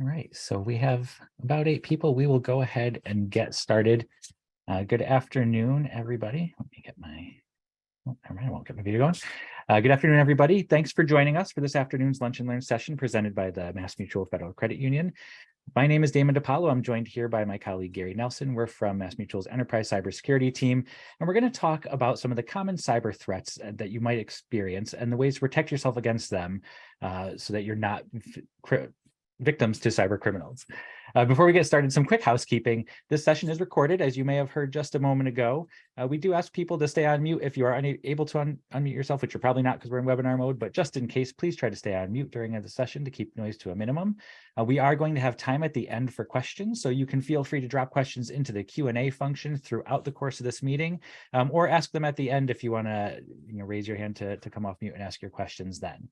All right, so we have about 8 people. We will go ahead and get started. Good afternoon, everybody. Let me get my, never mind, I won't get my video going. Good afternoon, everybody. Thanks for joining us for this afternoon's Lunch and Learn session presented by the MassMutual Federal Credit Union. My name is Damon DiPaolo. I'm joined here by my colleague, Gary Nelson. We're from MassMutual's Enterprise Cybersecurity team, and we're going to talk about some of the common cyber threats that you might experience and the ways to protect yourself against them so that you're not victims to cyber criminals. Before we get started, some quick housekeeping. This session is recorded, as you may have heard just a moment ago. We do ask people to stay on mute if you are unable to unmute yourself, which you're probably not because we're in webinar mode, but just in case, please try to stay on mute during the session to keep noise to a minimum. We are going to have time at the end for questions, so you can feel free to drop questions into the Q&A function throughout the course of this meeting, or ask them at the end if you want to raise your hand to come off mute and ask your questions then.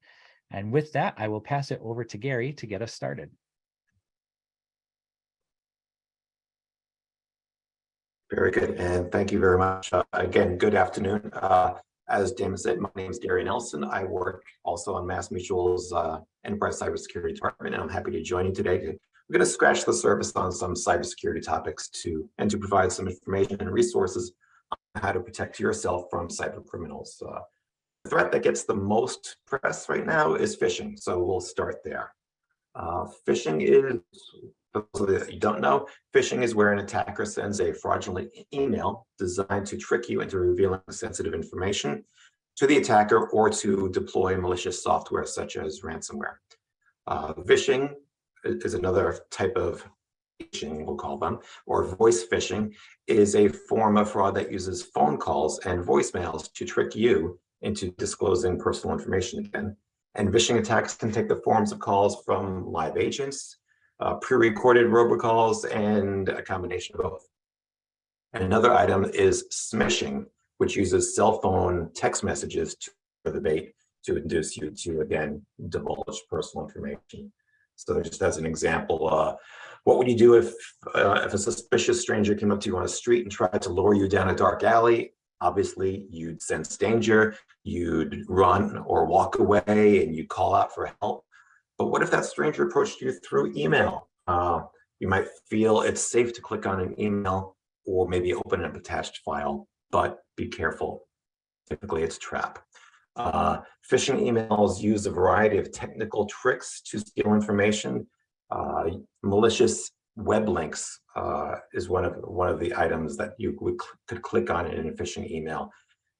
And with that, I will pass it over to Gary to get us started. Very good, and thank you very much. Again, good afternoon. As Damon said, my name is Gary Nelson. I work also on MassMutual's Enterprise Cybersecurity Department, and I'm happy to join you today. We're going to scratch the surface on some cybersecurity topics to provide some information and resources on how to protect yourself from cyber criminals. The threat that gets the most press right now is phishing, so we'll start there. Phishing is, for those that you don't know, phishing is where an attacker sends a fraudulent email designed to trick you into revealing sensitive information to the attacker or to deploy malicious software such as ransomware. Phishing is another type of phishing, we'll call them, or voice phishing is a form of fraud that uses phone calls and voicemails to trick you into disclosing personal information again. And phishing attacks can take the forms of calls from live agents, pre-recorded robocalls, and a combination of both. And another item is smishing, which uses cell phone text messages for the bait to induce you to, again, divulge personal information. So just as an example, what would you do if a suspicious stranger came up to you on a street and tried to lure you down a dark alley? Obviously, you'd sense danger, you'd run or walk away, and you'd call out for help. But what if that stranger approached you through email? You might feel it's safe to click on an email or maybe open an attached file, but be careful. Typically, it's a trap. Phishing emails use a variety of technical tricks to steal information. Malicious web links is one of the items that you could click on in a phishing email.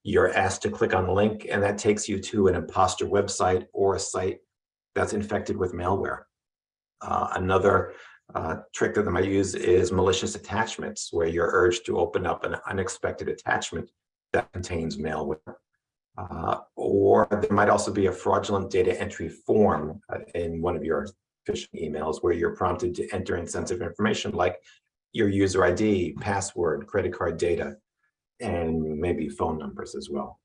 You're asked to click on the link, and that takes you to an imposter website or a site that's infected with malware. Another trick that they might use is malicious attachments, where you're urged to open up an unexpected attachment that contains malware. Or there might also be a fraudulent data entry form in one of your phishing emails where you're prompted to enter in sensitive information like your user ID, password, credit card data, and maybe phone numbers as well.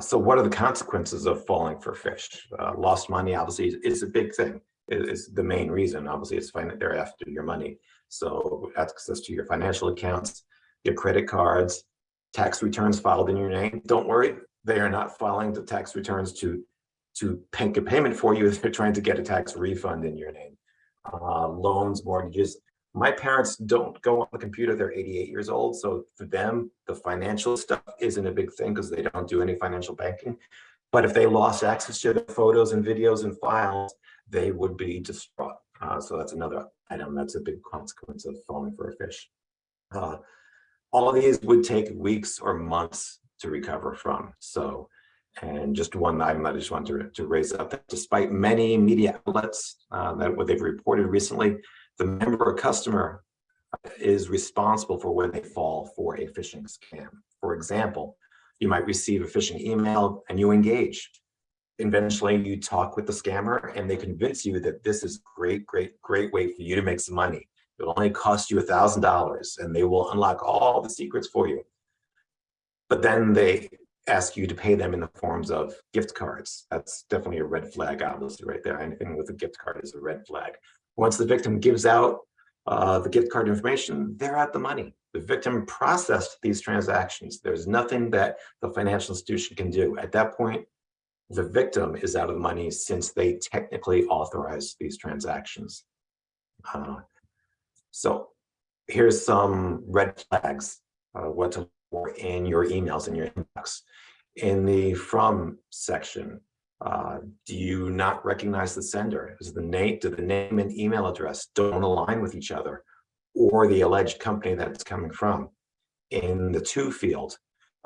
So what are the consequences of falling for phish? Lost money, obviously, is a big thing. It's the main reason. Obviously, it's fine that they're after your money. So access to your financial accounts, your credit cards, tax returns filed in your name. Don't worry, they are not filing the tax returns to make a payment for you if they're trying to get a tax refund in your name. Loans, mortgages. My parents don't go on the computer. They're 88 years old. So for them, the financial stuff isn't a big thing because they don't do any financial banking. But if they lost access to their photos and videos and files, they would be distraught. So that's another item that's a big consequence of falling for a phish. All of these would take weeks or months to recover from. So, and just one item that I just wanted to raise up, that despite many media outlets that what they've reported recently, the member or customer is responsible for when they fall for a phishing scam. For example, you might receive a phishing email and you engage. Eventually, you talk with the scammer and they convince you that this is great way for you to make some money. It'll only cost you $1,000 and they will unlock all the secrets for you. But then they ask you to pay them in the forms of gift cards. That's definitely a red flag, obviously, right there. Anything with a gift card is a red flag. Once the victim gives out the gift card information, they're out the money. The victim processed these transactions. There's nothing that the financial institution can do. At that point, the victim is out of the money since they technically authorized these transactions. So here's some red flags, what to look for in your emails, in your inbox. In the from section, do you not recognize the sender? Do the name and email address don't align with each other or the alleged company that it's coming from? In the to field,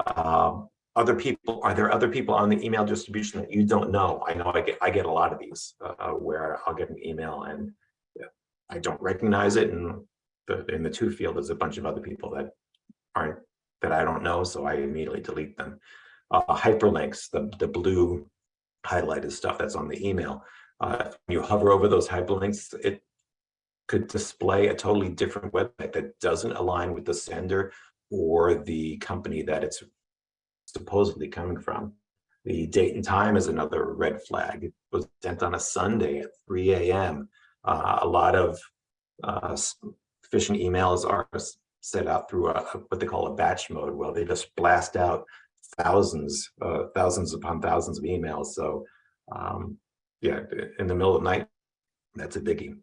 are there other people on the email distribution that you don't know? I know I get a lot of these where I'll get an email and I don't recognize it, and in the to field there's a bunch of other people that I don't know, so I immediately delete them. Hyperlinks, the blue highlighted stuff that's on the email. If you hover over those hyperlinks, it could display a totally different website that doesn't align with the sender or the company that it's supposedly coming from. The date and time is another red flag. It was sent on a Sunday at 3 a.m. A lot of phishing emails are set out through what they call a batch mode, where they just blast out thousands upon thousands of emails. So yeah, in the middle of the night, that's a biggie.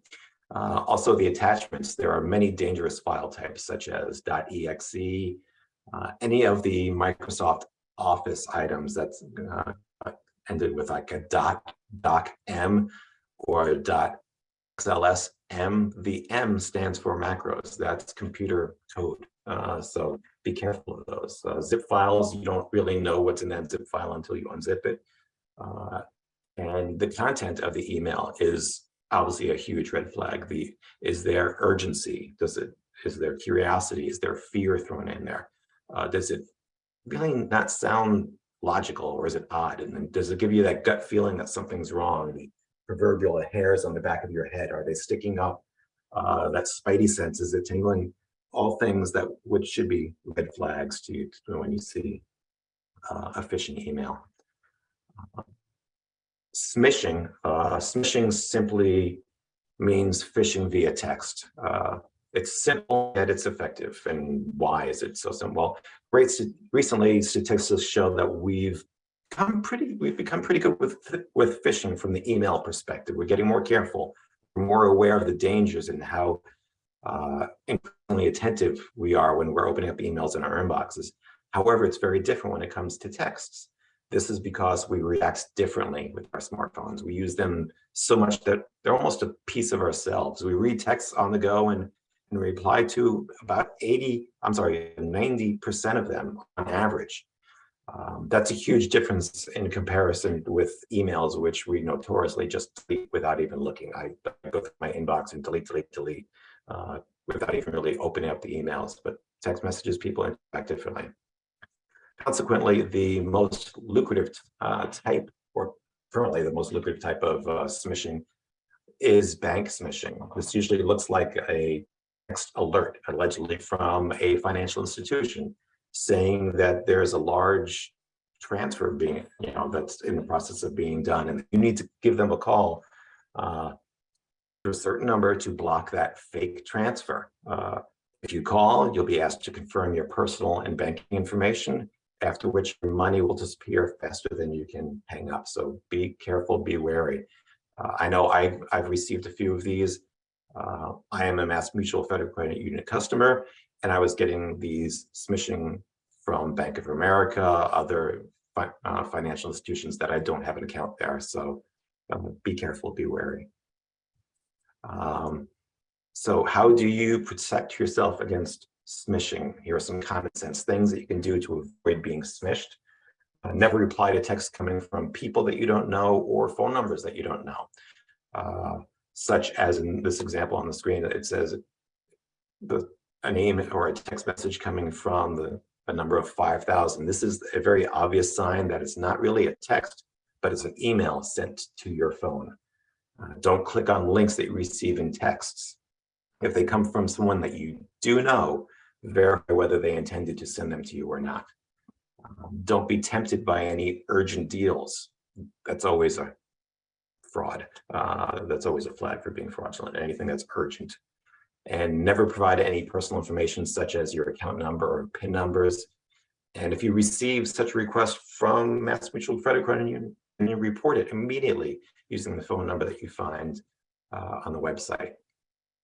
Also, the attachments. There are many dangerous file types, such as .exe, any of the Microsoft Office items that's ended with like a .docm or .xlsm. The M stands for macros. That's computer code. So be careful of those. Zip files, you don't really know what's in that zip file until you unzip it. And the content of the email is obviously a huge red flag. Is there urgency? Is there curiosity? Is there fear thrown in there? Does it really not sound logical, or is it odd? And then does it give you that gut feeling that something's wrong? The proverbial hairs on the back of your head, are they sticking up? That spidey sense, is it tingling? All things which should be red flags to you when you see a phishing email. Smishing. Smishing simply means phishing via text. It's simple yet it's effective. And why is it so simple? Well, recently statistics show that we've become pretty good with phishing from the email perspective. We're getting more careful, more aware of the dangers and how increasingly attentive we are when we're opening up emails in our inboxes. However, it's very different when it comes to texts. This is because we react differently with our smartphones. We use them so much that they're almost a piece of ourselves. We read texts on the go and reply to about 90% of them on average. That's a huge difference in comparison with emails, which we notoriously just delete without even looking. I go through my inbox and delete without even really opening up the emails. But text messages, people interact differently. Consequently, the most lucrative type, or currently the most lucrative type of smishing, is bank smishing. This usually looks like a text alert, allegedly from a financial institution, saying that there's a large transfer being, that's in the process of being done, and you need to give them a call to a certain number to block that fake transfer. If you call, you'll be asked to confirm your personal and banking information, after which your money will disappear faster than you can hang up. So be careful, be wary. I know I've received a few of these. I am a MassMutual Federal Credit Union customer, and I was getting these smishing from Bank of America, other financial institutions that I don't have an account there. So be careful, be wary. So how do you protect yourself against smishing? Here are some common sense things that you can do to avoid being smished. Never reply to texts coming from people that you don't know or phone numbers that you don't know. Such as in this example on the screen, it says a name or a text message coming from a number of 5,000. This is a very obvious sign that it's not really a text, but it's an email sent to your phone. Don't click on links that you receive in texts. If they come from someone that you do know, verify whether they intended to send them to you or not. Don't be tempted by any urgent deals. That's always a fraud. That's always a flag for being fraudulent, anything that's urgent. And never provide any personal information such as your account number or PIN numbers. And if you receive such a request from MassMutual Credit Union, and you report it immediately using the phone number that you find on the website.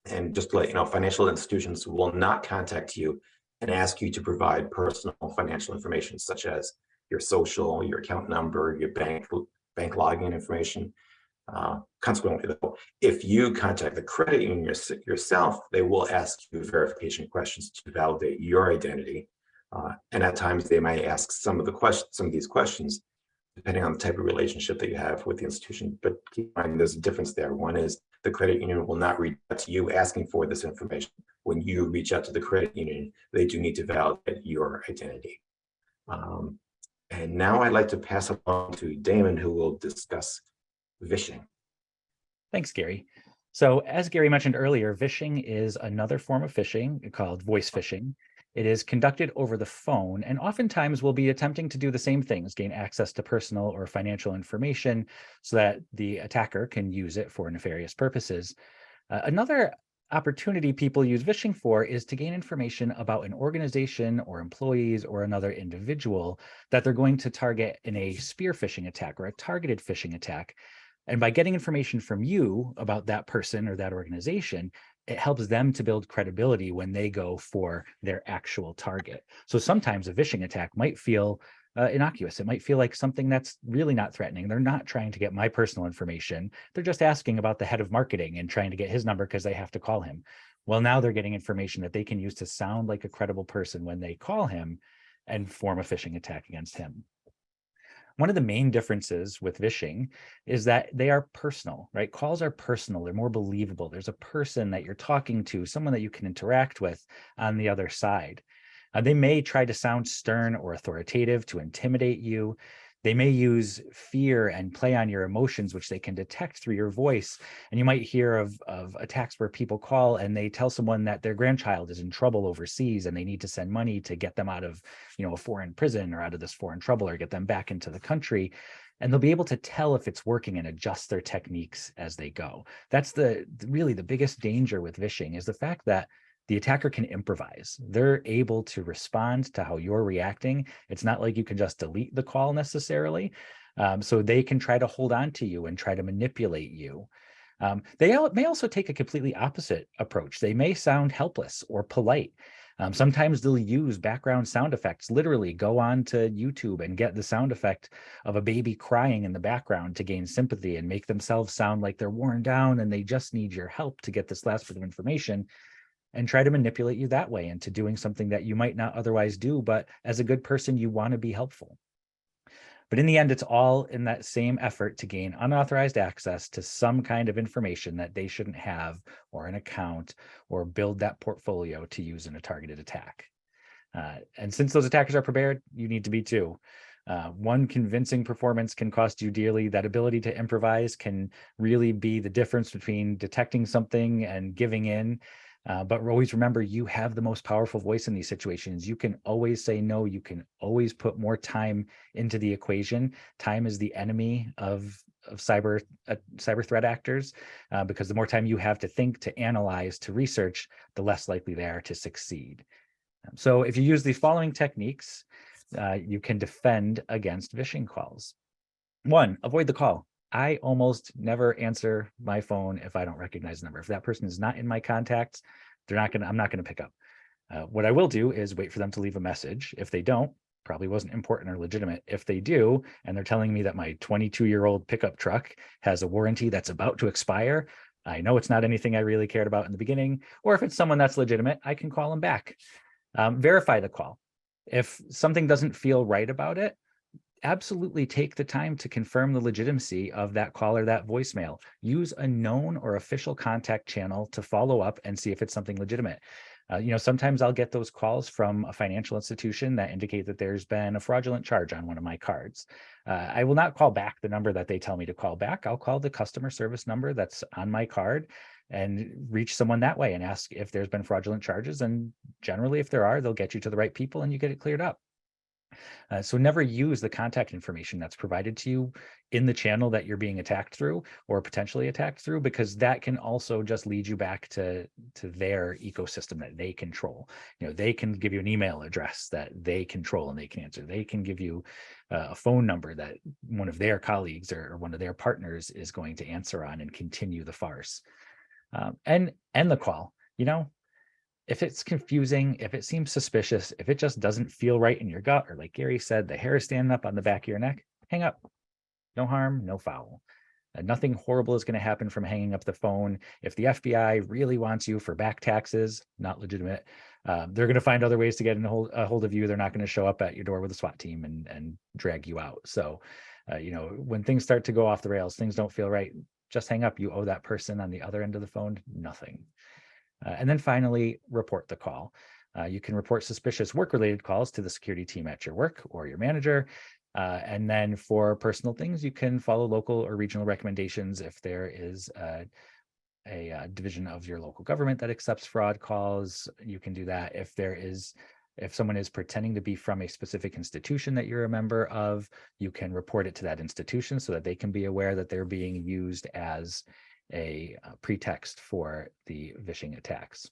And just to let you know, financial institutions will not contact you and ask you to provide personal financial information such as your social, your account number, your bank login information. Consequently, though, if you contact the credit union yourself, they will ask you verification questions to validate your identity. And at times they might ask some of these questions, depending on the type of relationship that you have with the institution. But keep in mind, there's a difference there. One is the credit union will not reach out to you asking for this information. When you reach out to the credit union, they do need to validate your identity. And now I'd like to pass it on to Damon, who will discuss vishing. Thanks, Gary. So as Gary mentioned earlier, vishing is another form of phishing called voice phishing. It is conducted over the phone and oftentimes will be attempting to do the same things, gain access to personal or financial information so that the attacker can use it for nefarious purposes. Another opportunity people use vishing for is to gain information about an organization or employees or another individual that they're going to target in a spear phishing attack or a targeted phishing attack. And by getting information from you about that person or that organization, it helps them to build credibility when they go for their actual target. So sometimes a vishing attack might feel innocuous. It might feel like something that's really not threatening. They're not trying to get my personal information. They're just asking about the head of marketing and trying to get his number because they have to call him. Well, now they're getting information that they can use to sound like a credible person when they call him and form a phishing attack against him. One of the main differences with vishing is that they are personal, right? Calls are personal, they're more believable. There's a person that you're talking to, someone that you can interact with on the other side. They may try to sound stern or authoritative to intimidate you. They may use fear and play on your emotions, which they can detect through your voice. And you might hear of attacks where people call and they tell someone that their grandchild is in trouble overseas and they need to send money to get them out of, a foreign prison or out of this foreign trouble or get them back into the country. And they'll be able to tell if it's working and adjust their techniques as they go. That's really the biggest danger with vishing is the fact that the attacker can improvise. They're able to respond to how you're reacting. It's not like you can just delete the call necessarily. So they can try to hold on to you and try to manipulate you. They may also take a completely opposite approach. They may sound helpless or polite. Sometimes they'll use background sound effects, literally go on to YouTube and get the sound effect of a baby crying in the background to gain sympathy and make themselves sound like they're worn down and they just need your help to get this last bit of information, and try to manipulate you that way into doing something that you might not otherwise do, but as a good person, you want to be helpful. But in the end, it's all in that same effort to gain unauthorized access to some kind of information that they shouldn't have, or an account, or build that portfolio to use in a targeted attack. And since those attackers are prepared, you need to be too. One convincing performance can cost you dearly. That ability to improvise can really be the difference between detecting something and giving in. But always remember, you have the most powerful voice in these situations. You can always say no. You can always put more time into the equation. Time is the enemy of cyber threat actors, because the more time you have to think, to analyze, to research, the less likely they are to succeed. So if you use the following techniques, you can defend against vishing calls. 1, avoid the call. I almost never answer my phone if I don't recognize the number. If that person is not in my contacts, I'm not going to pick up. What I will do is wait for them to leave a message. If they don't, probably wasn't important or legitimate. If they do, and they're telling me that my 22-year-old pickup truck has a warranty that's about to expire, I know it's not anything I really cared about in the beginning. Or if it's someone that's legitimate, I can call them back. Verify the call. If something doesn't feel right about it, absolutely take the time to confirm the legitimacy of that call or that voicemail. Use a known or official contact channel to follow up and see if it's something legitimate. Sometimes I'll get those calls from a financial institution that indicate that there's been a fraudulent charge on one of my cards. I will not call back the number that they tell me to call back. I'll call the customer service number that's on my card and reach someone that way and ask if there's been fraudulent charges. And generally, if there are, they'll get you to the right people and you get it cleared up. So never use the contact information that's provided to you in the channel that you're being attacked through or potentially attacked through, because that can also just lead you back to their ecosystem that they control. They can give you an email address that they control and they can answer. They can give you a phone number that one of their colleagues or one of their partners is going to answer on and continue the farce. And end the call. If it's confusing, if it seems suspicious, if it just doesn't feel right in your gut, or like Gary said, the hair is standing up on the back of your neck, hang up. No harm, no foul. Nothing horrible is going to happen from hanging up the phone. If the FBI really wants you for back taxes, not legitimate, they're going to find other ways to get a hold of you. They're not going to show up at your door with a SWAT team and drag you out. So, when things start to go off the rails, things don't feel right, just hang up. You owe that person on the other end of the phone nothing. And then finally, report the call. You can report suspicious work-related calls to the security team at your work or your manager. And then for personal things, you can follow local or regional recommendations if there is a division of your local government that accepts fraud calls. You can do that. If someone is pretending to be from a specific institution that you're a member of, you can report it to that institution so that they can be aware that they're being used as a pretext for the phishing attacks.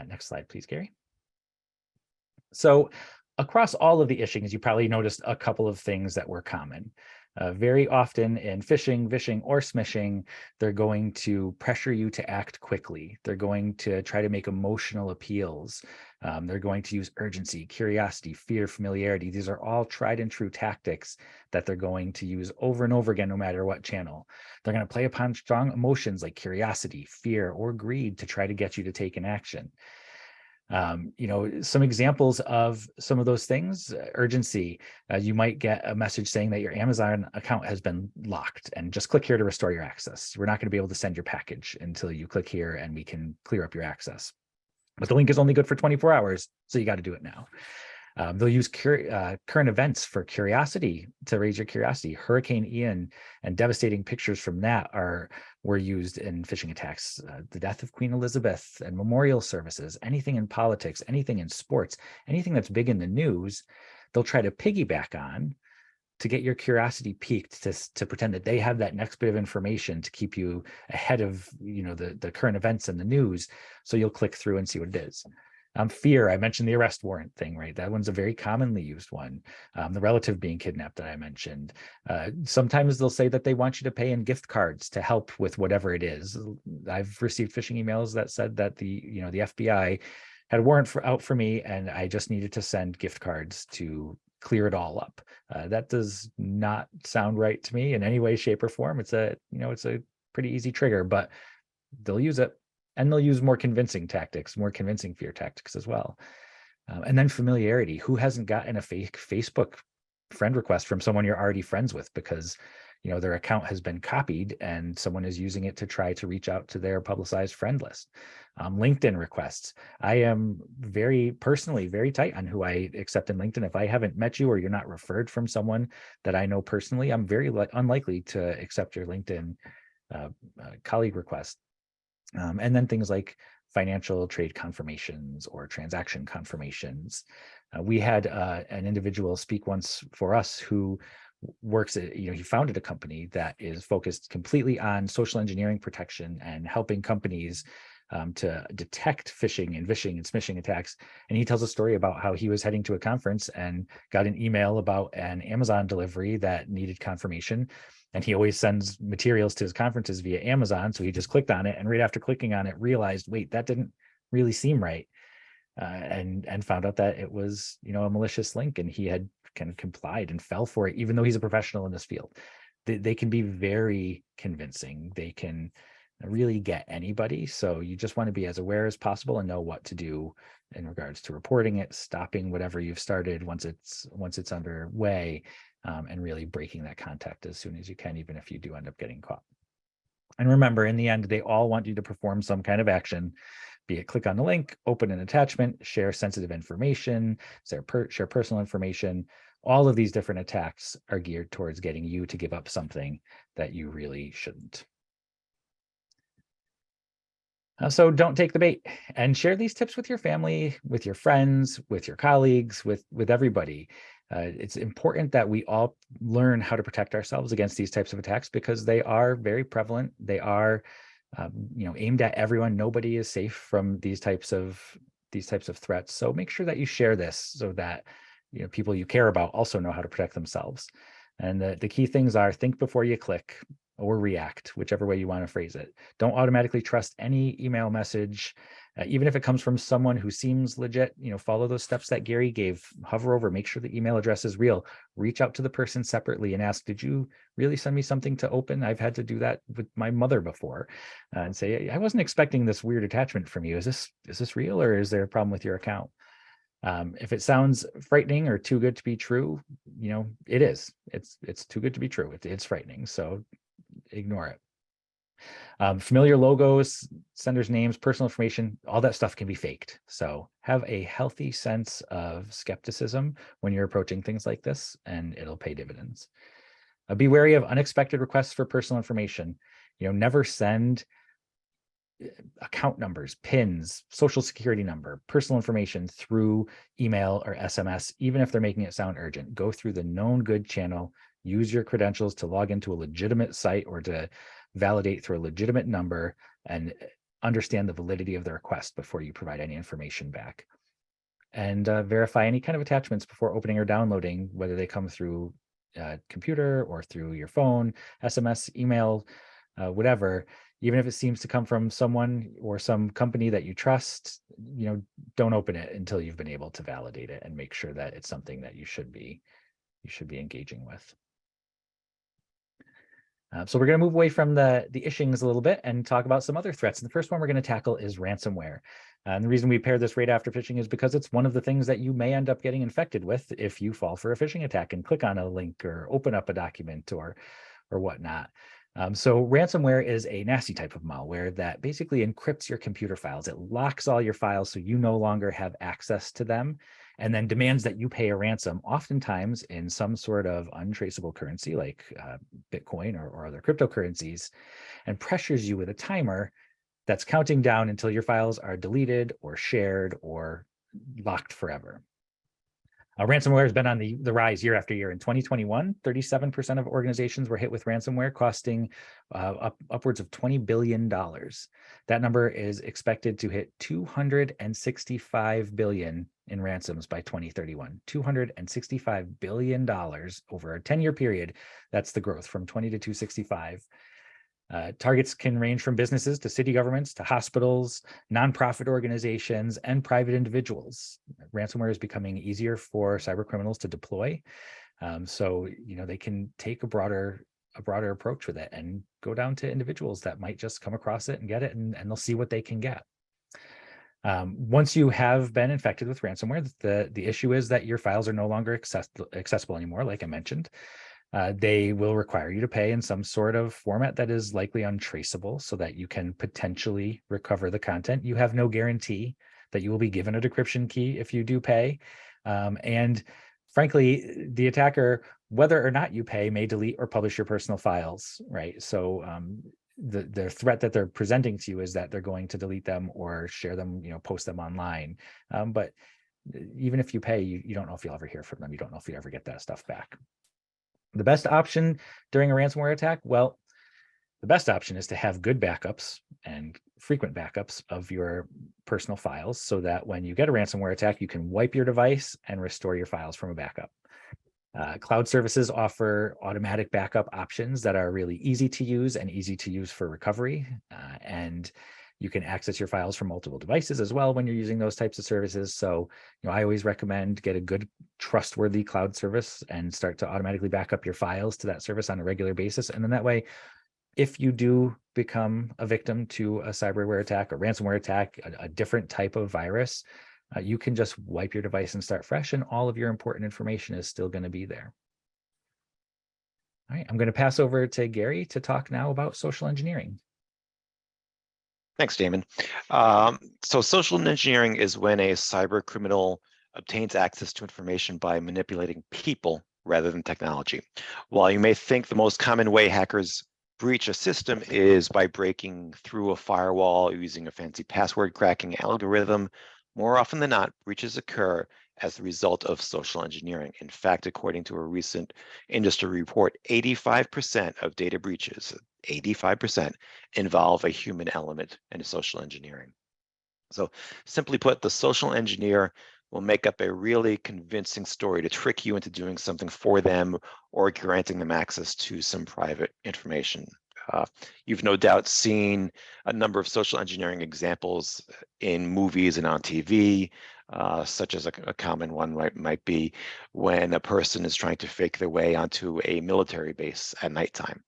Next slide, please, Gary. So across all of the ishings, you probably noticed a couple of things that were common. Very often in phishing, vishing, or smishing, they're going to pressure you to act quickly. They're going to try to make emotional appeals. They're going to use urgency, curiosity, fear, familiarity. These are all tried and true tactics that they're going to use over and over again, no matter what channel. They're going to play upon strong emotions like curiosity, fear, or greed to try to get you to take an action. Some examples of some of those things: urgency. You might get a message saying that your Amazon account has been locked and just click here to restore your access. We're not going to be able to send your package until you click here and we can clear up your access. But the link is only good for 24 hours, so you got to do it now. They'll use current events for curiosity, to raise your curiosity. Hurricane Ian and devastating pictures from that were used in phishing attacks. The death of Queen Elizabeth and memorial services, anything in politics, anything in sports, anything that's big in the news, they'll try to piggyback on to get your curiosity piqued, to pretend that they have that next bit of information to keep you ahead of the current events in the news. So you'll click through and see what it is. Fear, I mentioned the arrest warrant thing, right? That one's a very commonly used one. The relative being kidnapped that I mentioned. Sometimes they'll say that they want you to pay in gift cards to help with whatever it is. I've received phishing emails that said that the FBI had a warrant out for me and I just needed to send gift cards to clear it all up. That does not sound right to me in any way, shape, or form. It's a pretty easy trigger, but they'll use it. And they'll use more convincing tactics, more convincing fear tactics as well. And then familiarity. Who hasn't gotten a fake Facebook friend request from someone you're already friends with because their account has been copied and someone is using it to try to reach out to their publicized friend list? LinkedIn requests. I am personally very tight on who I accept in LinkedIn. If I haven't met you or you're not referred from someone that I know personally, I'm very unlikely to accept your LinkedIn colleague request. And then things like financial trade confirmations or transaction confirmations. We had an individual speak once for us who works at, he founded a company that is focused completely on social engineering protection and helping companies to detect phishing and vishing and smishing attacks. And he tells a story about how he was heading to a conference and got an email about an Amazon delivery that needed confirmation. And he always sends materials to his conferences via Amazon. So he just clicked on it. And right after clicking on it, realized, wait, that didn't really seem right. And found out that it was, a malicious link, and he had kind of complied and fell for it, even though he's a professional in this field. They can be very convincing. They can really get anybody. So you just want to be as aware as possible and know what to do in regards to reporting it, stopping whatever you've started once it's underway, and really breaking that contact as soon as you can, even if you do end up getting caught. And remember, in the end, they all want you to perform some kind of action, be it click on the link, open an attachment, share sensitive information, share personal information. All of these different attacks are geared towards getting you to give up something that you really shouldn't. So don't take the bait, and share these tips with your family, with your friends, with your colleagues, with everybody. It's important that we all learn how to protect ourselves against these types of attacks, because they are very prevalent. They are, aimed at everyone. Nobody is safe from these types of threats. So make sure that you share this so that people you care about also know how to protect themselves. And the key things are: think before you click or react, whichever way you want to phrase it. Don't automatically trust any email message, even if it comes from someone who seems legit. Follow those steps that Gary gave. Hover over, make sure the email address is real. Reach out to the person separately and ask, did you really send me something to open? I've had to do that with my mother before, and say, I wasn't expecting this weird attachment from you. Is this real, or is there a problem with your account? If it sounds frightening or too good to be true, it is. It's too good to be true. It's frightening. So ignore it. Familiar logos, senders' names, personal information, all that stuff can be faked. So have a healthy sense of skepticism when you're approaching things like this, and it'll pay dividends. Be wary of unexpected requests for personal information. Never send account numbers, PINs, social security number, personal information through email or SMS, even if they're making it sound urgent. Go through the known good channel. Use your credentials to log into a legitimate site or to validate through a legitimate number, and understand the validity of the request before you provide any information back. And verify any kind of attachments before opening or downloading, whether they come through computer or through your phone, SMS, email, whatever. Even if it seems to come from someone or some company that you trust, don't open it until you've been able to validate it and make sure that it's something that you should be engaging with. So we're going to move away from the ishings a little bit and talk about some other threats. And the first one we're going to tackle is ransomware. And the reason we paired this right after phishing is because it's one of the things that you may end up getting infected with if you fall for a phishing attack and click on a link or open up a document or whatnot. So ransomware is a nasty type of malware that basically encrypts your computer files. It locks all your files so you no longer have access to them, and then demands that you pay a ransom, oftentimes in some sort of untraceable currency like Bitcoin or other cryptocurrencies, and pressures you with a timer that's counting down until your files are deleted or shared or locked forever. Ransomware has been on the rise year after year. In 2021, 37% of organizations were hit with ransomware, costing upwards of $20 billion. That number is expected to hit $265 billion in ransoms by 2031. $265 billion over a 10-year period. That's the growth from 20 to 265. Targets can range from businesses to city governments to hospitals, nonprofit organizations, and private individuals. Ransomware is becoming easier for cyber criminals to deploy. So they can take a broader approach with it and go down to individuals that might just come across it and get it, and they'll see what they can get. Once you have been infected with ransomware, the issue is that your files are no longer accessible anymore, like I mentioned. They will require you to pay in some sort of format that is likely untraceable so that you can potentially recover the content. You have no guarantee that you will be given a decryption key if you do pay. And frankly, the attacker, whether or not you pay, may delete or publish your personal files, right? So the threat that they're presenting to you is that they're going to delete them or share them, post them online. But even if you pay, you don't know if you'll ever hear from them. You don't know if you ever get that stuff back. The best option during a ransomware attack? Well, the best option is to have good backups and frequent backups of your personal files so that when you get a ransomware attack, you can wipe your device and restore your files from a backup. Cloud services offer automatic backup options that are really easy to use and easy to use for recovery. And you can access your files from multiple devices as well when you're using those types of services. So, I always recommend get a good, trustworthy cloud service and start to automatically back up your files to that service on a regular basis. And then that way, if you do become a victim to a cyberware attack, a ransomware attack, a different type of virus, you can just wipe your device and start fresh, and all of your important information is still going to be there. All right, I'm going to pass over to Gary to talk now about social engineering. Thanks, Damon. So social engineering is when a cyber criminal obtains access to information by manipulating people rather than technology. While you may think the most common way hackers breach a system is by breaking through a firewall using a fancy password cracking algorithm. More often than not, breaches occur as the result of social engineering. In fact, according to a recent industry report, 85% of data breaches, 85%, involve a human element in social engineering. So simply put, the social engineer will make up a really convincing story to trick you into doing something for them or granting them access to some private information. You've no doubt seen a number of social engineering examples in movies and on TV, such as a common one might be when a person is trying to fake their way onto a military base at nighttime.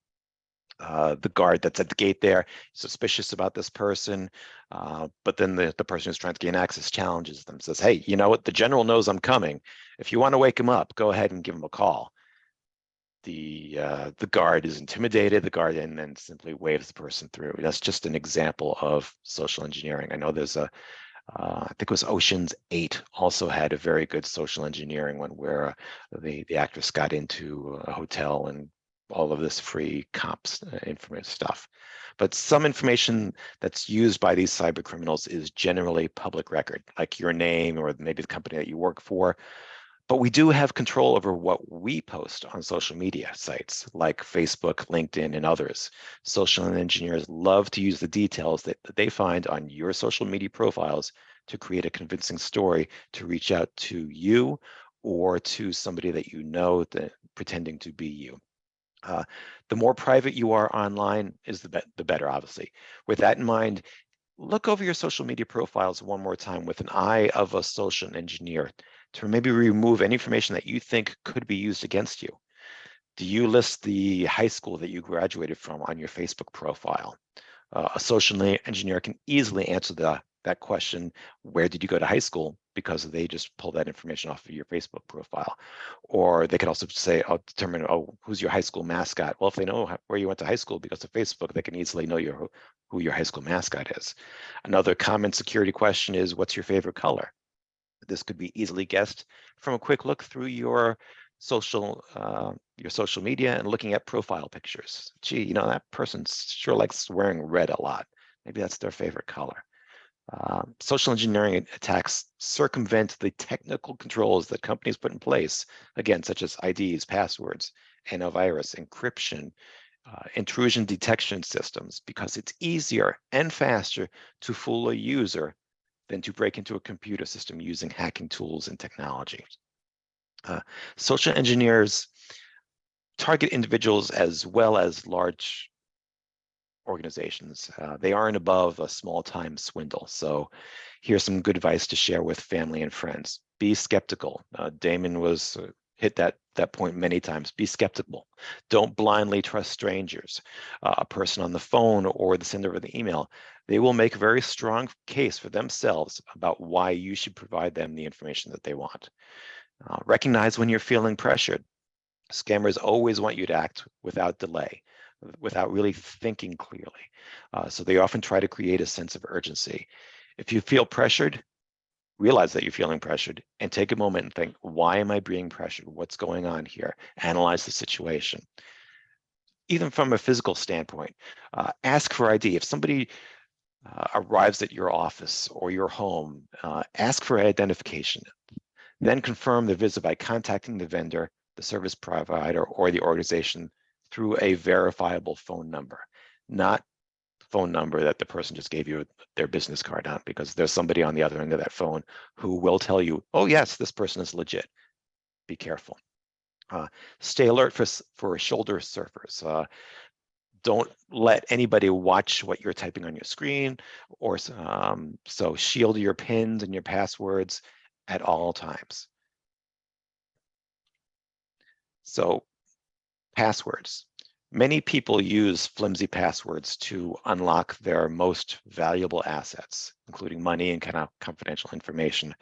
The guard that's at the gate there, suspicious about this person, but then the person who's trying to gain access challenges them, says, hey, you know what, the general knows I'm coming. If you want to wake him up, go ahead and give him a call. The guard is intimidated, the guard and then simply waves the person through. That's just an example of social engineering. I know there's I think it was Ocean's 8 also had a very good social engineering one where the actress got into a hotel and all of this free comps information stuff. But some information that's used by these cyber criminals is generally public record, like your name or maybe the company that you work for. But we do have control over what we post on social media sites like Facebook, LinkedIn, and others. Social engineers love to use the details that they find on your social media profiles to create a convincing story to reach out to you or to somebody that you know that pretending to be you. The more private you are online is the better, obviously. With that in mind, look over your social media profiles one more time with an eye of a social engineer to maybe remove any information that you think could be used against you. Do you list the high school that you graduated from on your Facebook profile? A social engineer can easily answer that question, where did you go to high school? Because they just pull that information off of your Facebook profile. Or they could also say, I'll determine, who's your high school mascot? Well, if they know where you went to high school because of Facebook, they can easily know who your high school mascot is. Another common security question is, what's your favorite color? This could be easily guessed from a quick look through your social media and looking at profile pictures. Gee, you know, that person sure likes wearing red a lot. Maybe that's their favorite color. Social engineering attacks circumvent the technical controls that companies put in place, again, such as IDs, passwords, antivirus, encryption, intrusion detection systems, because it's easier and faster to fool a user than to break into a computer system using hacking tools and technology. Social engineers target individuals as well as large organizations. They aren't above a small-time swindle. So here's some good advice to share with family and friends. Be skeptical. Damon was hit that point many times. Be skeptical. Don't blindly trust strangers. A person on the phone or the sender of the email, they will make a very strong case for themselves about why you should provide them the information that they want. Recognize when you're feeling pressured. Scammers always want you to act without delay, without really thinking clearly. So they often try to create a sense of urgency. If you feel pressured, realize that you're feeling pressured and take a moment and think, why am I being pressured? What's going on here? Analyze the situation. Even from a physical standpoint, ask for ID. If somebody arrives at your office or your home, ask for identification. Then confirm the visit by contacting the vendor, the service provider, or the organization through a verifiable phone number, not phone number that the person just gave you their business card on, because there's somebody on the other end of that phone who will tell you, oh yes, this person is legit. Be careful. Stay alert for shoulder surfers. Don't let anybody watch what you're typing on your screen, or so shield your pins and your passwords at all times. So passwords. Many people use flimsy passwords to unlock their most valuable assets, including money and kind of confidential information.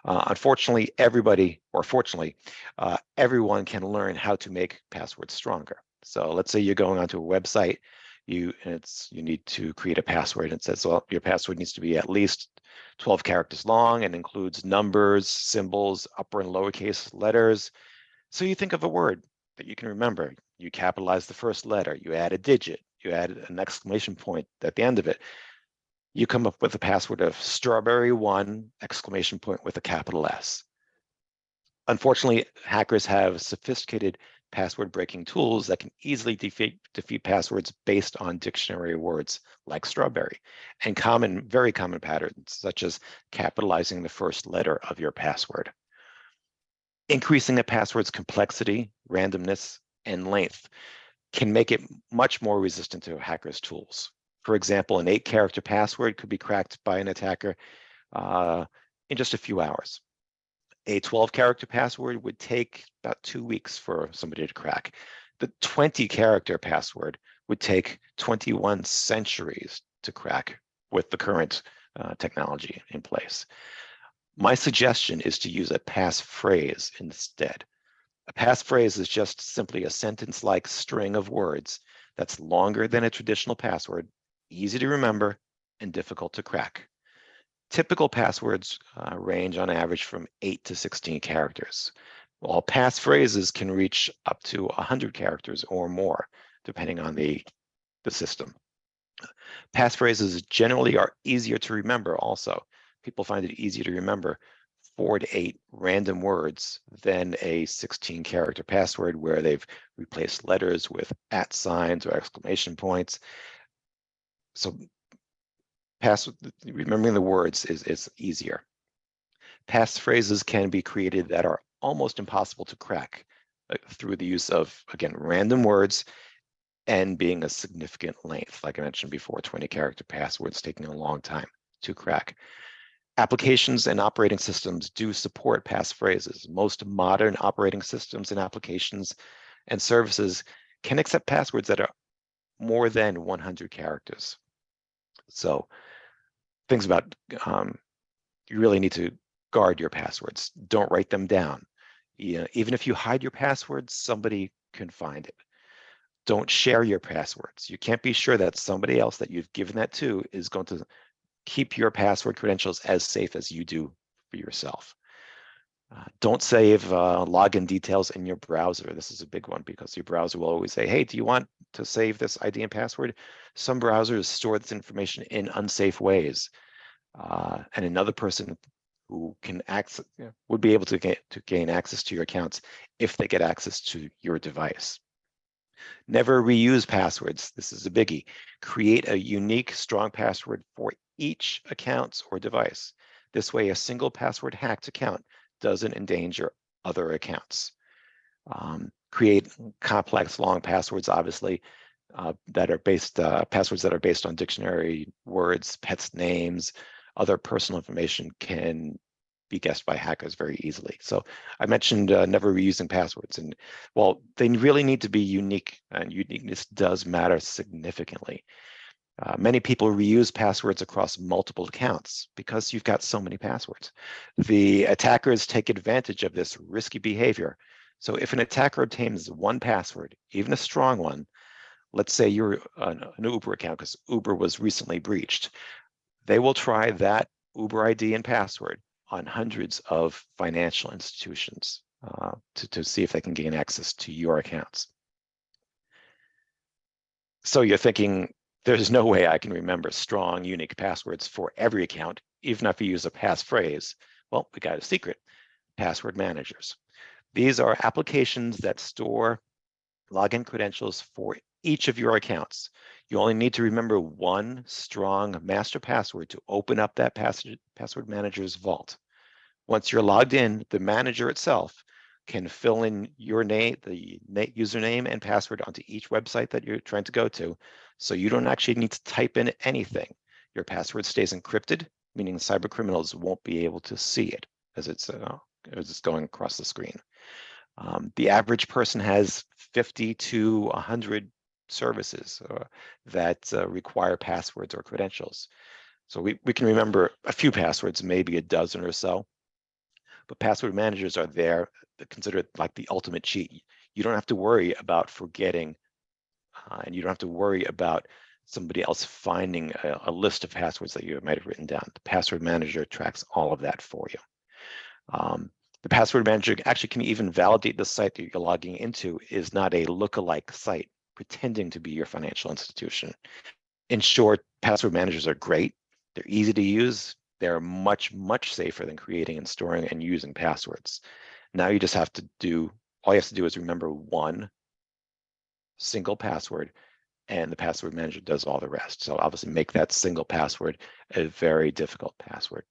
Unfortunately, everybody, or fortunately, everyone can learn how to make passwords stronger. So let's say you're going onto a website, you need to create a password, and it says, well, your password needs to be at least 12 characters long and includes numbers, symbols, upper and lowercase letters. So you think of a word that you can remember. You capitalize the first letter, you add a digit, you add an exclamation point at the end of it, you come up with a password of strawberry1 exclamation point with a capital S. Unfortunately, hackers have sophisticated password breaking tools that can easily defeat passwords based on dictionary words like strawberry and very common patterns such as capitalizing the first letter of your password. Increasing a password's complexity, randomness, and length can make it much more resistant to hackers' tools. For example, an 8-character password could be cracked by an attacker in just a few hours. A 12-character password would take about 2 weeks for somebody to crack. The 20-character password would take 21 centuries to crack with the current technology in place. My suggestion is to use a passphrase instead. A passphrase is just simply a sentence-like string of words that's longer than a traditional password, easy to remember, and difficult to crack. Typical passwords range on average from 8 to 16 characters, while passphrases can reach up to 100 characters or more, depending on the system. Passphrases generally are easier to remember also. People find it easier to remember 4 to 8 random words than a 16-character password where they've replaced letters with @ or exclamation points. So remembering the words is easier. Passphrases can be created that are almost impossible to crack through the use of, again, random words and being a significant length. Like I mentioned before, 20-character passwords taking a long time to crack. Applications and operating systems do support passphrases. Most modern operating systems and applications and services can accept passwords that are more than 100 characters. So things about, you really need to guard your passwords. Don't write them down. Even if you hide your passwords, somebody can find it. Don't share your passwords. You can't be sure that somebody else that you've given that to is going to keep your password credentials as safe as you do for yourself. Don't save login details in your browser. This is a big one because your browser will always say, hey, do you want to save this ID and password? Some browsers store this information in unsafe ways. And another person who can access would be able to gain access to your accounts if they get access to your device. Never reuse passwords. This is a biggie. Create a unique, strong password for each account or device. This way, a single password hacked account doesn't endanger other accounts. Create complex, long passwords, obviously, that are based, passwords that are based on dictionary words, pets' names, other personal information can be guessed by hackers very easily. So I mentioned never reusing passwords, and well, they really need to be unique, and uniqueness does matter significantly. Many people reuse passwords across multiple accounts because you've got so many passwords. The attackers take advantage of this risky behavior. So if an attacker obtains one password, even a strong one, let's say you're an Uber account because Uber was recently breached, they will try that Uber ID and password on hundreds of financial institutions to see if they can gain access to your accounts. So you're thinking, there's no way I can remember strong, unique passwords for every account, even if you use a passphrase. Well, we got a secret: password managers. These are applications that store login credentials for each of your accounts. You only need to remember one strong master password to open up that password manager's vault. Once you're logged in, the manager itself can fill in your name, the username and password onto each website that you're trying to go to. So you don't actually need to type in anything. Your password stays encrypted, meaning cyber criminals won't be able to see it as it's going across the screen. The average person has 50 to 100 services that require passwords or credentials. So we can remember a few passwords, maybe a dozen or so, but password managers are there, considered like the ultimate cheat. You don't have to worry about forgetting, and you don't have to worry about somebody else finding a list of passwords that you might have written down. The password manager tracks all of that for you. The password manager actually can even validate the site that you're logging into is not a lookalike site. pretending to be your financial institution. In short, password managers are great. They're easy to use. They're much, much safer than creating and storing and using passwords. Now you just have to do, all you have to do is remember one single password, and the password manager does all the rest. So obviously make that single password a very difficult password.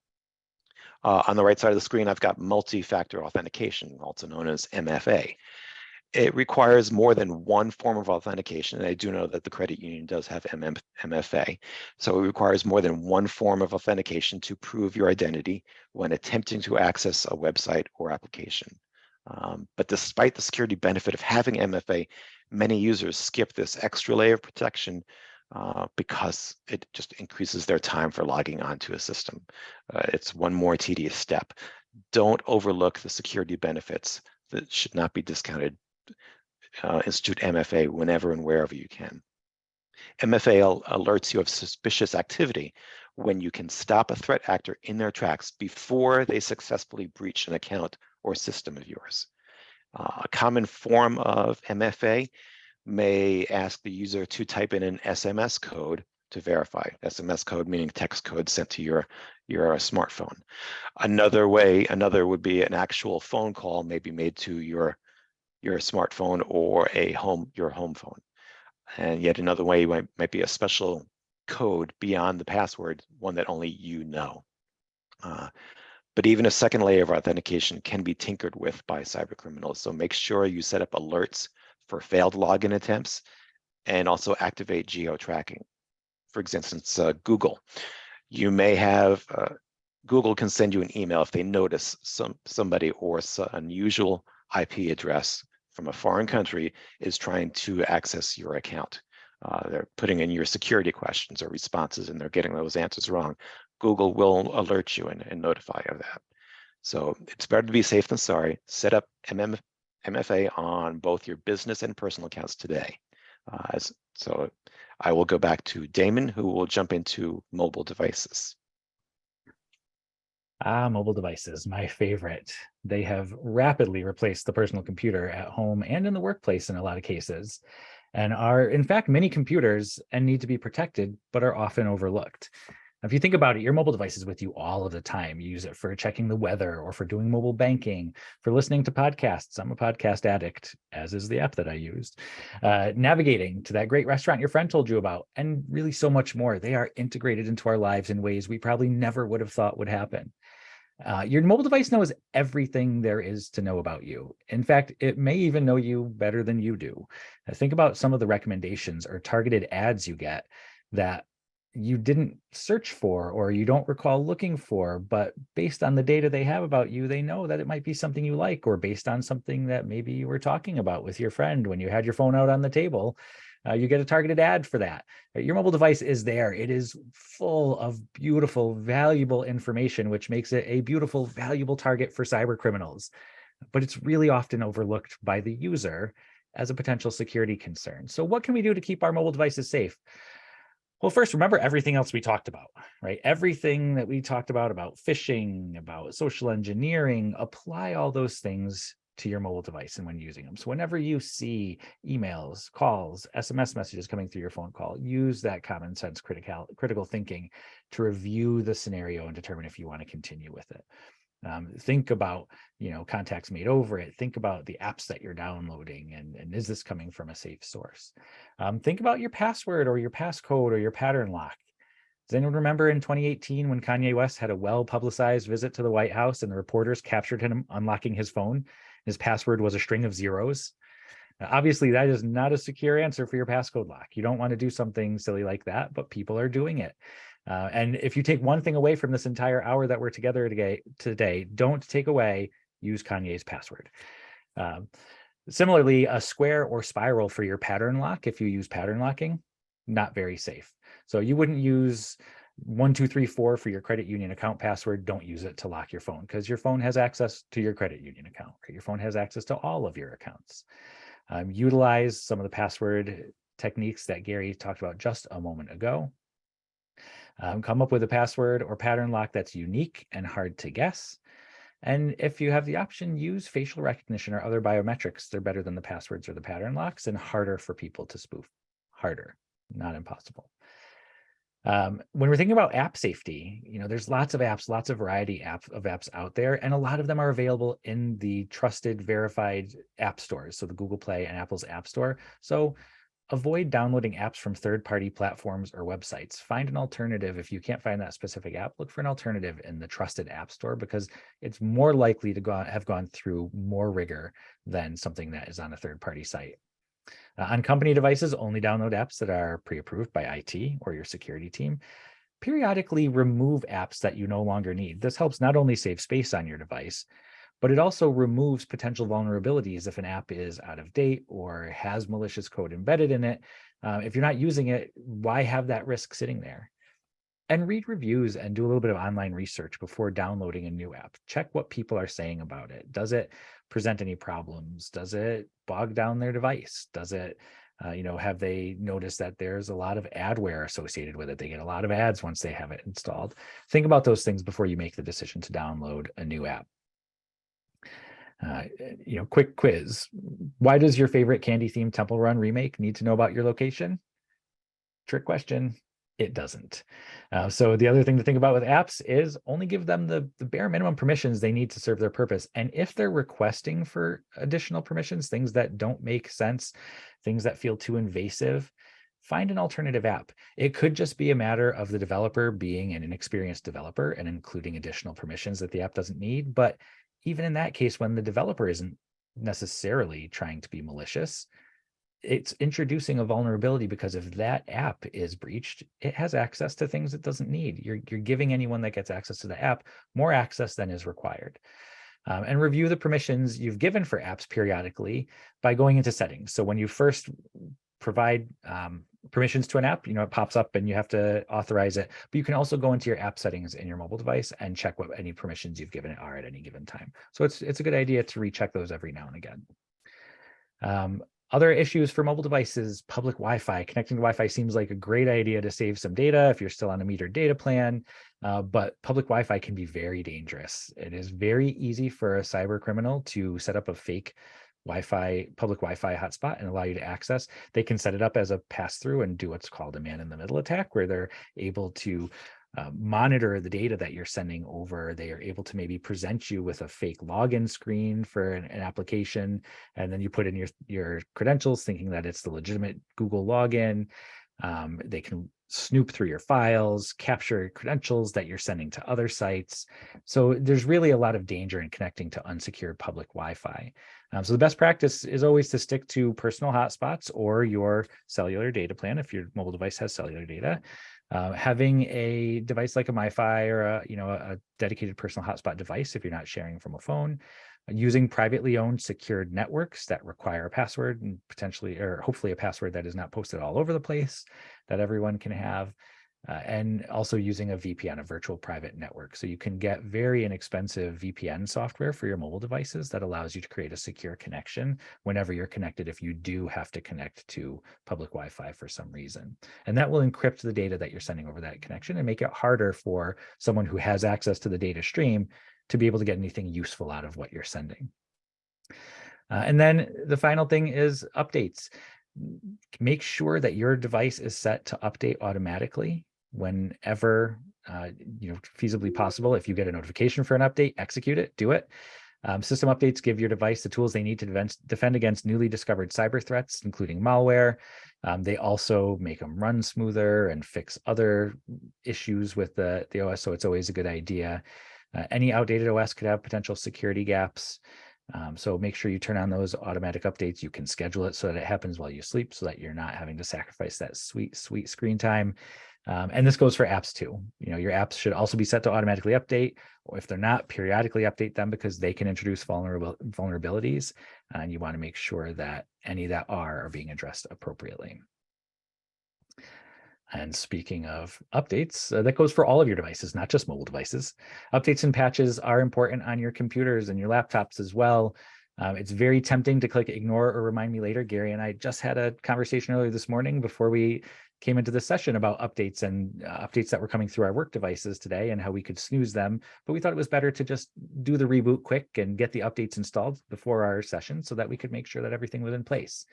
On the right side of the screen, I've got multi-factor authentication, also known as MFA. It requires more than one form of authentication, and I do know that the credit union does have MFA. So it requires more than one form of authentication to prove your identity when attempting to access a website or application. But despite the security benefit of having MFA, many users skip this extra layer of protection because it just increases their time for logging onto a system. It's one more tedious step. Don't overlook the security benefits that should not be discounted. Institute MFA whenever and wherever you can. MFA alerts you of suspicious activity when you can stop a threat actor in their tracks before they successfully breach an account or system of yours. A common form of MFA may ask the user to type in an SMS code to verify. SMS code meaning text code sent to your smartphone. Another would be an actual phone call may be made to your smartphone or your home phone. And yet another way might be a special code beyond the password, one that only you know. But even a second layer of authentication can be tinkered with by cyber criminals. So make sure you set up alerts for failed login attempts and also activate geo-tracking. For instance, Google. You may have, Google can send you an email if they notice somebody or some unusual IP address from a foreign country is trying to access your account. They're putting in your security questions or responses and they're getting those answers wrong. Google will alert you and notify of that. So it's better to be safe than sorry. Set up MFA on both your business and personal accounts today. So I will go back to Damon, who will jump into mobile devices. Mobile devices, my favorite. They have rapidly replaced the personal computer at home and in the workplace in a lot of cases, and are in fact many computers and need to be protected, but are often overlooked. Now, if you think about it, your mobile device is with you all of the time. You use it for checking the weather or for doing mobile banking, for listening to podcasts. I'm a podcast addict, as is the app that I used. Navigating to that great restaurant your friend told you about, and really so much more. They are integrated into our lives in ways we probably never would have thought would happen. Your mobile device knows everything there is to know about you. In fact, it may even know you better than you do. Think about some of the recommendations or targeted ads you get that you didn't search for or you don't recall looking for, but based on the data they have about you, they know that it might be something you like, or based on something that maybe you were talking about with your friend when you had your phone out on the table. You get a targeted ad for that. Your mobile device is there. It is full of beautiful, valuable information, which makes it a beautiful, valuable target for cyber criminals. But it's really often overlooked by the user as a potential security concern. So what can we do to keep our mobile devices safe? Well, first, remember everything else we talked about, right? Everything that we talked about phishing, about social engineering, apply all those things to your mobile device and when using them. So whenever you see emails, calls, SMS messages coming through your phone call, use that common sense critical thinking to review the scenario and determine if you want to continue with it. Think about, contacts made over it. Think about the apps that you're downloading and is this coming from a safe source? Think about your password or your passcode or your pattern lock. Does anyone remember in 2018 when Kanye West had a well-publicized visit to the White House and the reporters captured him unlocking his phone? His password was a string of zeros. Obviously, that is not a secure answer for your passcode lock. You don't want to do something silly like that, but people are doing it. And if you take one thing away from this entire hour that we're together today, don't take away, use Kanye's password. Similarly, a square or spiral for your pattern lock, if you use pattern locking, not very safe. So you wouldn't use 1234 for your credit union account password. Don't use it to lock your phone because your phone has access to your credit union account, right? Your phone has access to all of your accounts. Utilize some of the password techniques that Gary talked about just a moment ago. Come up with a password or pattern lock that's unique and hard to guess. And if you have the option, use facial recognition or other biometrics. They're better than the passwords or the pattern locks and harder for people to spoof. Harder, not impossible. When we're thinking about app safety, there's lots of apps, lots of variety of apps out there, and a lot of them are available in the trusted, verified app stores. So the Google Play and Apple's App Store. So avoid downloading apps from third-party platforms or websites. Find an alternative. If you can't find that specific app, look for an alternative in the trusted app store, because it's more likely to have gone through more rigor than something that is on a third-party site. On company devices, only download apps that are pre-approved by IT or your security team. Periodically remove apps that you no longer need. This helps not only save space on your device, but it also removes potential vulnerabilities if an app is out of date or has malicious code embedded in it. If you're not using it, why have that risk sitting there? And read reviews and do a little bit of online research before downloading a new app. Check what people are saying about it. Does it present any problems? Does it bog down their device? Does it, have they noticed that there's a lot of adware associated with it? They get a lot of ads once they have it installed. Think about those things before you make the decision to download a new app. Quick quiz. Why does your favorite candy-themed Temple Run remake need to know about your location? Trick question. It doesn't. So the other thing to think about with apps is only give them the bare minimum permissions they need to serve their purpose. And if they're requesting for additional permissions, things that don't make sense, things that feel too invasive, find an alternative app. It could just be a matter of the developer being an inexperienced developer and including additional permissions that the app doesn't need. But even in that case, when the developer isn't necessarily trying to be malicious, it's introducing a vulnerability, because if that app is breached, it has access to things it doesn't need. You're giving anyone that gets access to the app more access than is required. And review the permissions you've given for apps periodically by going into settings. So when you first provide permissions to an app, it pops up and you have to authorize it. But you can also go into your app settings in your mobile device and check what any permissions you've given it are at any given time. So it's a good idea to recheck those every now and again. Other issues for mobile devices: public Wi-Fi. Connecting to Wi-Fi seems like a great idea to save some data if you're still on a metered data plan, but public Wi-Fi can be very dangerous. It is very easy for a cyber criminal to set up a fake public Wi-Fi hotspot and allow you to access. They can set it up as a pass-through and do what's called a man-in-the-middle attack, where they're able to monitor the data that you're sending over. They are able to maybe present you with a fake login screen for an application, and then you put in your credentials thinking that it's the legitimate Google login. They can snoop through your files, capture credentials that you're sending to other sites. So there's really a lot of danger in connecting to unsecured public Wi-Fi. So the best practice is always to stick to personal hotspots or your cellular data plan if your mobile device has cellular data. Having a device like a MiFi or a dedicated personal hotspot device if you're not sharing from a phone. Using privately owned secured networks that require a password and potentially, or hopefully, a password that is not posted all over the place that everyone can have. And also using a VPN, a virtual private network. So you can get very inexpensive VPN software for your mobile devices that allows you to create a secure connection whenever you're connected, if you do have to connect to public Wi-Fi for some reason. And that will encrypt the data that you're sending over that connection and make it harder for someone who has access to the data stream to be able to get anything useful out of what you're sending. And then the final thing is updates. Make sure that your device is set to update automatically whenever feasibly possible. If you get a notification for an update, execute it, do it. System updates give your device the tools they need to defend against newly discovered cyber threats, including malware. They also make them run smoother and fix other issues with the OS, so it's always a good idea. Any outdated OS could have potential security gaps. So make sure you turn on those automatic updates. You can schedule it so that it happens while you sleep, so that you're not having to sacrifice that sweet screen time. And this goes for apps too. Your apps should also be set to automatically update, or if they're not, periodically update them, because they can introduce vulnerabilities, and you want to make sure that any that are being addressed appropriately. And speaking of updates, that goes for all of your devices, not just mobile devices. Updates and patches are important on your computers and your laptops as well. It's very tempting to click ignore or remind me later. Gary and I just had a conversation earlier this morning before we came into this session about updates and updates that were coming through our work devices today and how we could snooze them. But we thought it was better to just do the reboot quick and get the updates installed before our session so that we could make sure that everything was in place.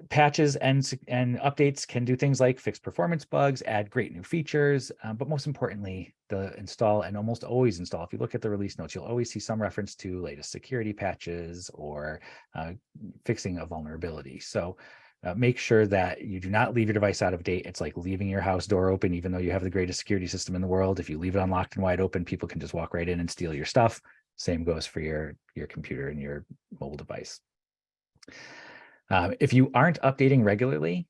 Patches and updates can do things like fix performance bugs, add great new features, but most importantly, the install and almost always install. If you look at the release notes, you'll always see some reference to latest security patches or fixing a vulnerability. So make sure that you do not leave your device out of date. It's like leaving your house door open, even though you have the greatest security system in the world. If you leave it unlocked and wide open, people can just walk right in and steal your stuff. Same goes for your computer and your mobile device. If you aren't updating regularly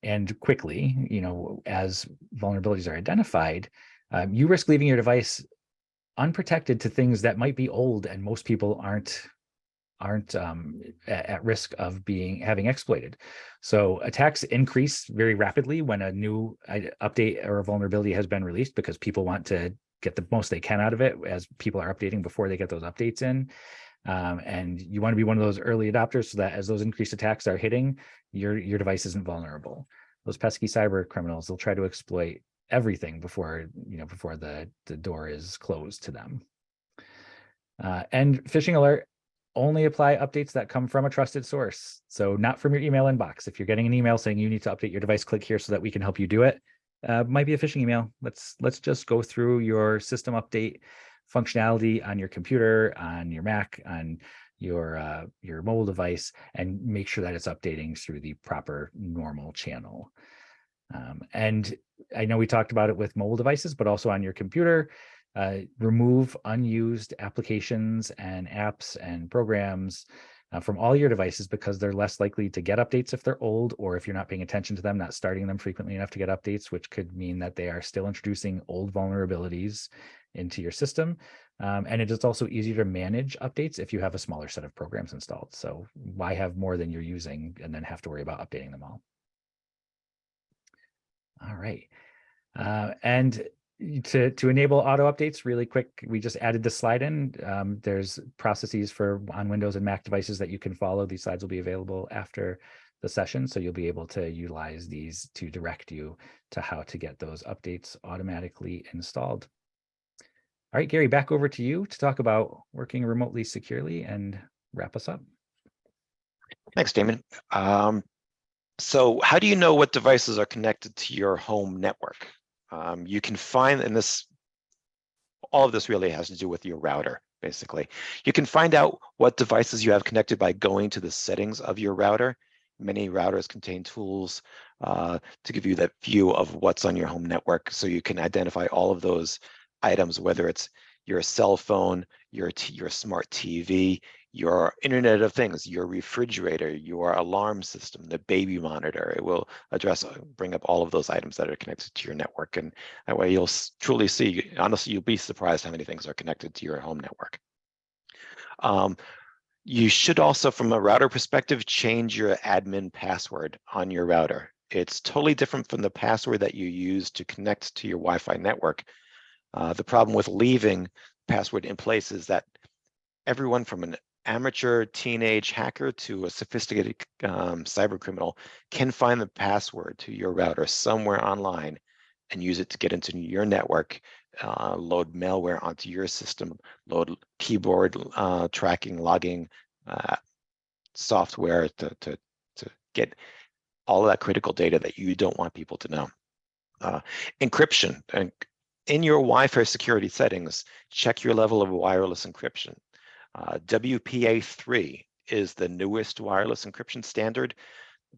and quickly, as vulnerabilities are identified, you risk leaving your device unprotected to things that might be old and most people aren't at risk of having exploited. So attacks increase very rapidly when a new update or a vulnerability has been released because people want to get the most they can out of it as people are updating before they get those updates in. And you want to be one of those early adopters so that as those increased attacks are hitting, your device isn't vulnerable. Those pesky cyber criminals, they'll try to exploit everything before the door is closed to them. And phishing alert, only apply updates that come from a trusted source. So not from your email inbox. If you're getting an email saying you need to update your device, click here so that we can help you do it. Might be a phishing email. Let's just go through your system update functionality on your computer, on your Mac, on your mobile device, and make sure that it's updating through the proper normal channel. And I know we talked about it with mobile devices, but also on your computer. Remove unused applications and apps and programs from all your devices because they're less likely to get updates if they're old, or if you're not paying attention to them, not starting them frequently enough to get updates, which could mean that they are still introducing old vulnerabilities into your system. And it is also easier to manage updates if you have a smaller set of programs installed. So why have more than you're using and then have to worry about updating them all? All right. And to enable auto updates really quick, we just added this slide in. There's processes on Windows and Mac devices that you can follow. These slides will be available after the session, so you'll be able to utilize these to direct you to how to get those updates automatically installed. All right, Gary, back over to you to talk about working remotely securely and wrap us up. Thanks, Damon. So how do you know what devices are connected to your home network? You can find in this, all of this really has to do with your router, basically. You can find out what devices you have connected by going to the settings of your router. Many routers contain tools to give you that view of what's on your home network, so you can identify all of those items, whether it's your cell phone, your smart TV, your Internet of Things, your refrigerator, your alarm system, the baby monitor. It will bring up all of those items that are connected to your network. And that way you'll truly see, honestly, you'll be surprised how many things are connected to your home network. You should also, from a router perspective, change your admin password on your router. It's totally different from the password that you use to connect to your Wi-Fi network. The problem with leaving password in place is that everyone from an amateur teenage hacker to a sophisticated cyber criminal can find the password to your router somewhere online and use it to get into your network, load malware onto your system, load keyboard tracking, logging software to get all of that critical data that you don't want people to know. Encryption. And in your Wi-Fi security settings, check your level of wireless encryption. WPA3 is the newest wireless encryption standard,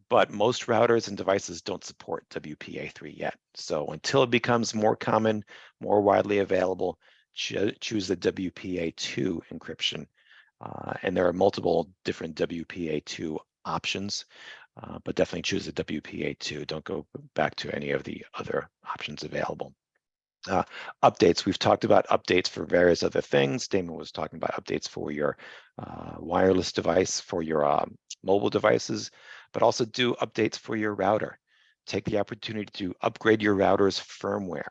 but most routers and devices don't support WPA3 yet. So until it becomes more common, more widely available, choose the WPA2 encryption. And there are multiple different WPA2 options, but definitely choose the WPA2. Don't go back to any of the other options available. Updates. We've talked about updates for various other things. Damon was talking about updates for your wireless device, for your mobile devices, but also do updates for your router. Take the opportunity to upgrade your router's firmware.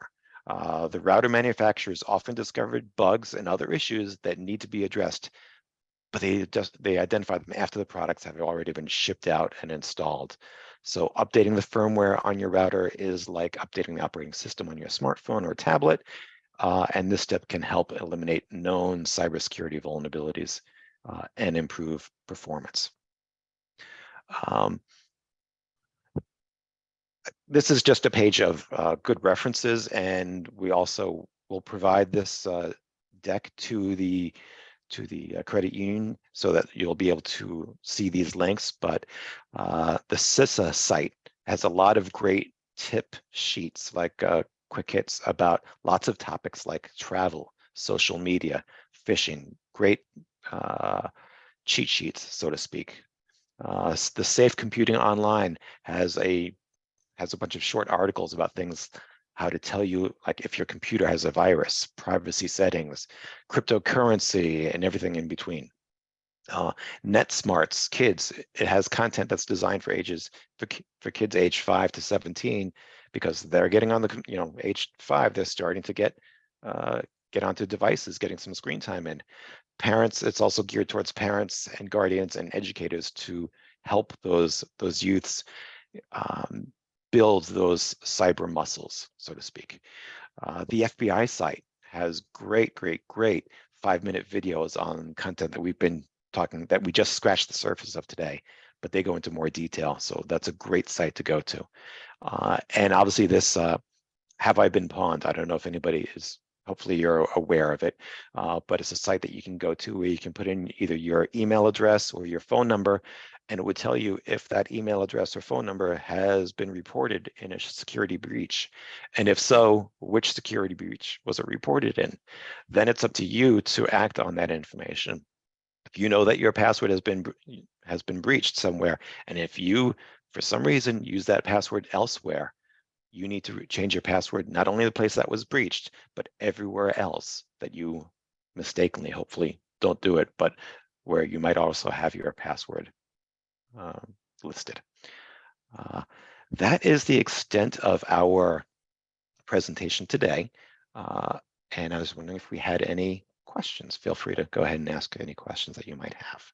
The router manufacturers often discovered bugs and other issues that need to be addressed, but they identify them after the products have already been shipped out and installed. So updating the firmware on your router is like updating the operating system on your smartphone or tablet. And this step can help eliminate known cybersecurity vulnerabilities and improve performance. This is just a page of good references, and we also will provide this deck to the credit union so that you'll be able to see these links. But the CISA site has a lot of great tip sheets, like quick hits about lots of topics like travel, social media, phishing, great cheat sheets, so to speak. The Safe Computing Online has a bunch of short articles about things, how to tell you, like if your computer has a virus, privacy settings, cryptocurrency, and everything in between. NetSmarts Kids, it has content that's designed for kids age 5 to 17, because they're getting on the, age 5, they're starting to get onto devices, getting some screen time in. Parents, it's also geared towards parents and guardians and educators to help those youths build those cyber muscles, so to speak. The FBI site has great 5-minute videos on content that we've been talking, that we just scratched the surface of today, but they go into more detail. So that's a great site to go to. And obviously this, Have I Been Pawned? I don't know if anybody is, hopefully you're aware of it, but it's a site that you can go to where you can put in either your email address or your phone number, and it would tell you if that email address or phone number has been reported in a security breach. And if so, which security breach was it reported in? Then it's up to you to act on that information. If you know that your password has been breached somewhere, and if you, for some reason, use that password elsewhere, you need to change your password, not only the place that was breached, but everywhere else that you mistakenly, hopefully, don't do it, but where you might also have your password listed. That is the extent of our presentation today. And I was wondering if we had any questions. Feel free to go ahead and ask any questions that you might have.